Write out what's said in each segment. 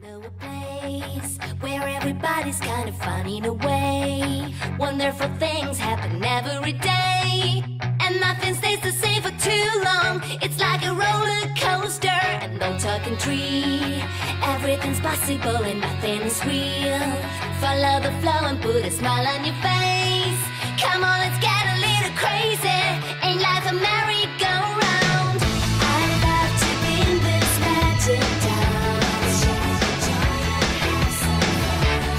know a place where everybody's kind of fun in a way. Wonderful things happen every day, and nothing stays the same for too long. It's like a roller coaster, and no talking tree. Everything's possible and nothing is real. Follow the flow and put a smile on your face. Come on, let's get a little crazy. Ain't life a merry-go-round? I'd love to be in this magic dance.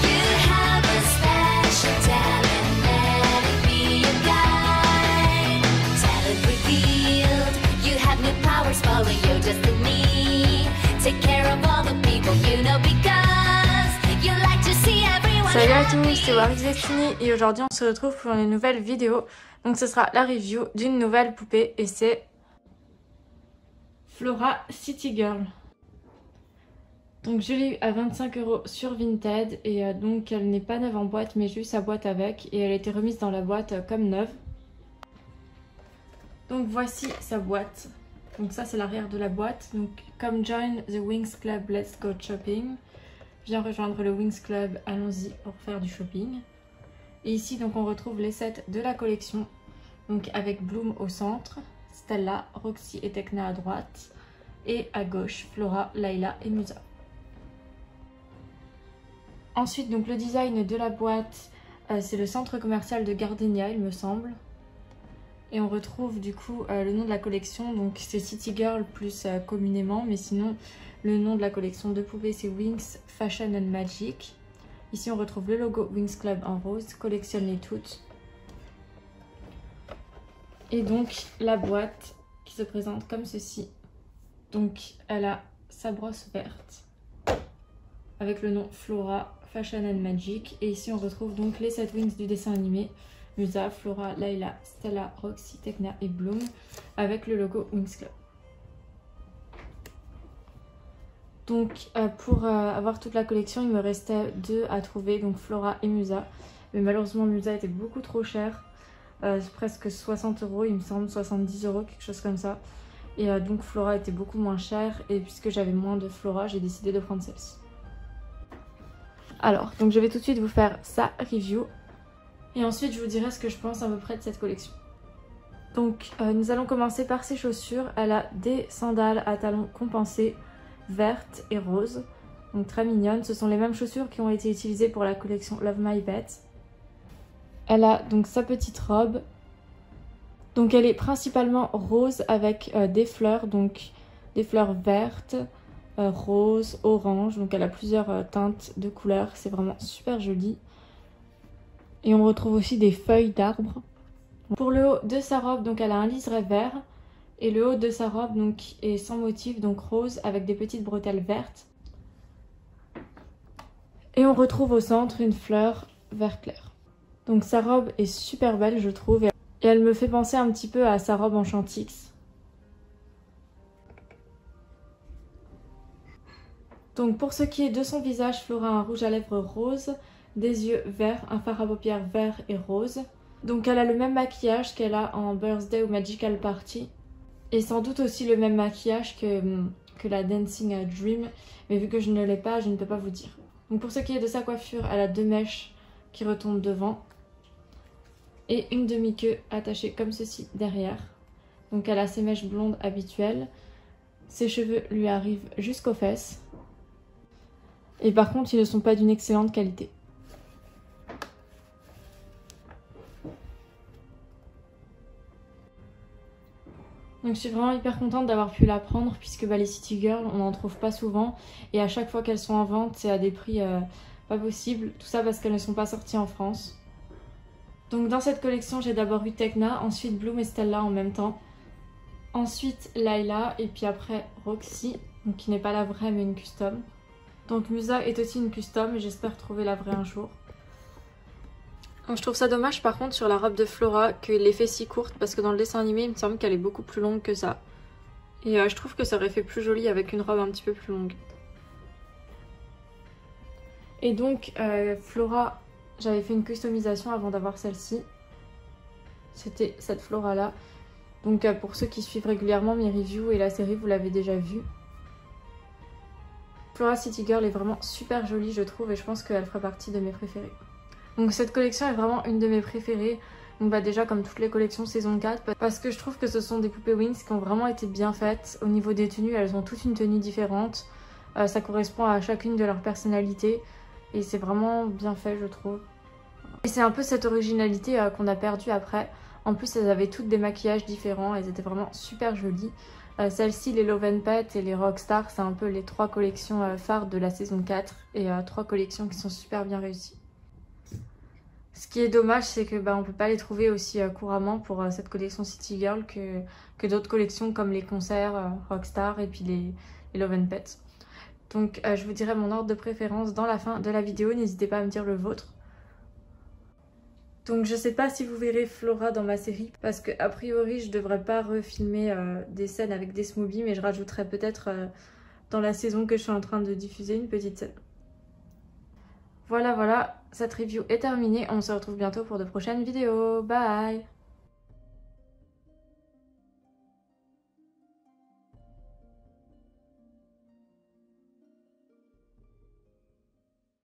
You have a special talent, let it be your guide. Talent revealed, you have new powers, follow your destiny. Take care of all the people you know because you like to see everyone. Salut à tous, c'est Waris Destiny et aujourd'hui on se retrouve pour une nouvelle vidéo. Donc ce sera la review d'une nouvelle poupée et c'est Flora City Girl. Donc je l'ai eu à 25 € sur Vinted et donc elle n'est pas neuve en boîte mais j'ai eu sa boîte avec et elle a été remise dans la boîte comme neuve. Donc voici sa boîte. Donc ça c'est l'arrière de la boîte. Donc comme Join the Wings Club, let's go shopping. Viens rejoindre le Wings Club, allons-y pour faire du shopping. Et ici donc on retrouve les sets de la collection. Donc avec Bloom au centre, Stella, Roxy et Tekna à droite. Et à gauche, Flora, Layla et Musa. Ensuite donc le design de la boîte, c'est le centre commercial de Gardenia il me semble. Et on retrouve du coup le nom de la collection, donc c'est City Girl plus communément, mais sinon le nom de la collection de poupées c'est Wings Fashion and Magic. Ici on retrouve le logo Wings Club en rose, collectionne-les toutes. Et donc la boîte qui se présente comme ceci. Donc elle a sa brosse verte avec le nom Flora Fashion and Magic. Et ici on retrouve donc les 7 Wings du dessin animé. Musa, Flora, Layla, Stella, Roxy, Tekna et Bloom avec le logo Wings Club. Donc pour avoir toute la collection il me restait 2 à trouver, donc Flora et Musa. Mais malheureusement Musa était beaucoup trop cher, presque 60 € il me semble, 70 €, quelque chose comme ça. Et donc Flora était beaucoup moins chère et puisque j'avais moins de Flora j'ai décidé de prendre celle-ci. Alors donc je vais tout de suite vous faire sa review. Et ensuite je vous dirai ce que je pense à peu près de cette collection. Donc nous allons commencer par ses chaussures. Elle a des sandales à talons compensés vertes et roses. Donc très mignonnes. Ce sont les mêmes chaussures qui ont été utilisées pour la collection Love My Pet. Elle a donc sa petite robe. Donc elle est principalement rose avec des fleurs. Donc des fleurs vertes, roses, orange. Donc elle a plusieurs teintes de couleurs. C'est vraiment super joli. Et on retrouve aussi des feuilles d'arbres. Pour le haut de sa robe, donc elle a un liseré vert. Et le haut de sa robe donc, est sans motif, donc rose, avec des petites bretelles vertes. Et on retrouve au centre une fleur vert clair. Donc sa robe est super belle je trouve. Et elle me fait penser un petit peu à sa robe en Chantix. Donc pour ce qui est de son visage, Flora a un rouge à lèvres rose, des yeux verts, un fard à paupières vert et rose. Donc elle a le même maquillage qu'elle a en Birthday ou Magical Party. Et sans doute aussi le même maquillage que la Dancing Dream. Mais vu que je ne l'ai pas, je ne peux pas vous dire. Donc pour ce qui est de sa coiffure, elle a 2 mèches qui retombent devant. Et une demi-queue attachée comme ceci derrière. Donc elle a ses mèches blondes habituelles. Ses cheveux lui arrivent jusqu'aux fesses. Et par contre, ils ne sont pas d'une excellente qualité. Donc je suis vraiment hyper contente d'avoir pu la prendre puisque les City Girl on n'en trouve pas souvent et à chaque fois qu'elles sont en vente c'est à des prix pas possibles. Tout ça parce qu'elles ne sont pas sorties en France. Donc dans cette collection j'ai d'abord eu Tekna, ensuite Bloom et Stella en même temps. Ensuite Layla et puis après Roxy, donc qui n'est pas la vraie mais une custom. Donc Musa est aussi une custom et j'espère trouver la vraie un jour. Donc je trouve ça dommage par contre sur la robe de Flora qu'il l'ait fait si courte parce que dans le dessin animé il me semble qu'elle est beaucoup plus longue que ça. Et je trouve que ça aurait fait plus joli avec une robe un petit peu plus longue. Et donc Flora, j'avais fait une customisation avant d'avoir celle-ci. C'était cette Flora là. Donc pour ceux qui suivent régulièrement mes reviews et la série vous l'avez déjà vue. Flora City Girl est vraiment super jolie je trouve et je pense qu'elle fera partie de mes préférées. Donc cette collection est vraiment une de mes préférées. Donc bah déjà comme toutes les collections saison 4 parce que je trouve que ce sont des poupées Winx qui ont vraiment été bien faites. Au niveau des tenues, elles ont toutes une tenue différente. Ça correspond à chacune de leurs personnalités et c'est vraiment bien fait je trouve. Et c'est un peu cette originalité qu'on a perdue après. En plus elles avaient toutes des maquillages différents, elles étaient vraiment super jolies. Celles-ci, les Love & Pet et les Rockstar, c'est un peu les 3 collections phares de la saison 4 et 3 collections qui sont super bien réussies. Ce qui est dommage, c'est que on peut pas les trouver aussi couramment pour cette collection City Girl que d'autres collections comme les concerts Rockstar et puis les Love & Pet. Donc je vous dirai mon ordre de préférence dans la fin de la vidéo, n'hésitez pas à me dire le vôtre. Donc je sais pas si vous verrez Flora dans ma série parce que a priori je devrais pas refilmer des scènes avec des Smoobie, mais je rajouterai peut-être dans la saison que je suis en train de diffuser une petite scène. Voilà, cette review est terminée, on se retrouve bientôt pour de prochaines vidéos, bye!